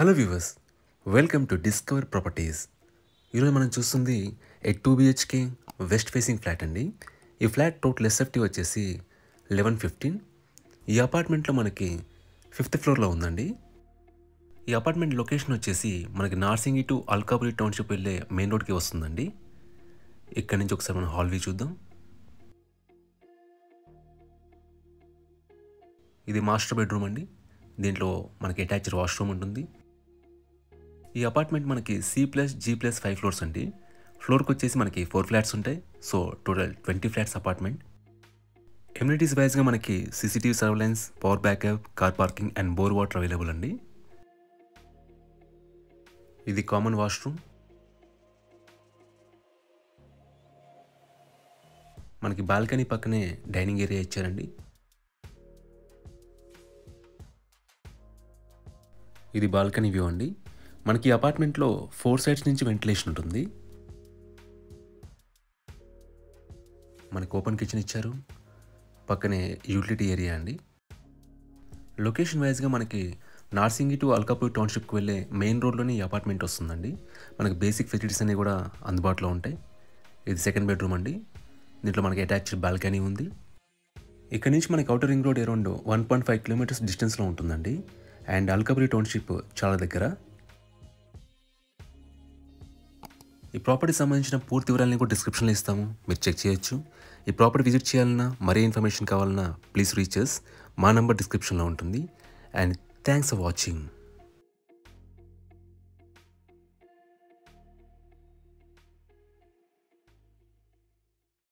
Hello viewers, welcome to discover properties. ఈరోజు మనం చూస్తుంది 2 BHK వెస్ట్ ఫేసింగ్ ఫ్లాట్ అండి. ఈ ఫ్లాట్ టోటల్ ఎస్ఎఫ్టీ వచ్చేసి 1115. ఈ అపార్ట్మెంట్లో మనకి 5th ఫ్లోర్లో ఉందండి. ఈ అపార్ట్మెంట్ లొకేషన్ వచ్చేసి మనకి నార్సింగి టు అల్కాపురి టౌన్షిప్ వెళ్ళే మెయిన్ రోడ్కి వస్తుందండి. ఇక్కడ నుంచి ఒకసారి మనం హాల్ వ్యూ చూద్దాం. ఇది మాస్టర్ బెడ్రూమ్ అండి. దీంట్లో మనకి అటాచ్డ్ వాష్రూమ్ ఉంటుంది. ఈ అపార్ట్మెంట్ మనకి C+G+5 ఫ్లోర్స్ అండి. ఫ్లోర్కి వచ్చేసి మనకి 4 ఫ్లాట్స్ ఉంటాయి. So total 20 flats apartment. Amenities వైజ్గా మనకి CCTV surveillance, power backup, car parking and bore water available అండి. ఇది కామన్ వాష్రూమ్. మనకి బాల్కనీ పక్కనే డైనింగ్ ఏరియా ఇచ్చారండి. ఇది బాల్కనీ వ్యూ అండి. మనకి అపార్ట్మెంట్లో 4 సైడ్స్ నుంచి వెంటిలేషన్ ఉంటుంది. మనకి ఓపెన్ కిచెన్ ఇచ్చారు. పక్కనే యూటిలిటీ ఏరియా అండి. లొకేషన్ వైజ్గా మనకి నార్సింగి టు అల్కాపూర్ టౌన్షిప్కి వెళ్ళే మెయిన్ రోడ్లోనే ఈ అపార్ట్మెంట్ వస్తుందండి. మనకి బేసిక్ ఫెసిలిటీస్ అన్నీ కూడా అందుబాటులో ఉంటాయి. ఇది సెకండ్ బెడ్రూమ్ అండి. దీంట్లో మనకి అటాచ్డ్ బాల్కనీ ఉంది. ఇక్కడ నుంచి మనకి outer ring road around 1.5 kilometres డిస్టెన్స్లో ఉంటుందండి. అండ్ అల్కాపురి టౌన్షిప్ చాలా దగ్గర. ఈ ప్రాపర్టీ సంబంధించిన పూర్తి వివరాలని కూడా డిస్క్రిప్షన్లో ఇస్తాము, మీరు చెక్ చేయొచ్చు. ఈ ప్రాపర్టీ విజిట్ చేయాలన్నా, మరీ ఇన్ఫర్మేషన్ కావాలన్నా ప్లీజ్ రీచ్ us. మా నంబర్ డిస్క్రిప్షన్లో ఉంటుంది. And thanks for watching.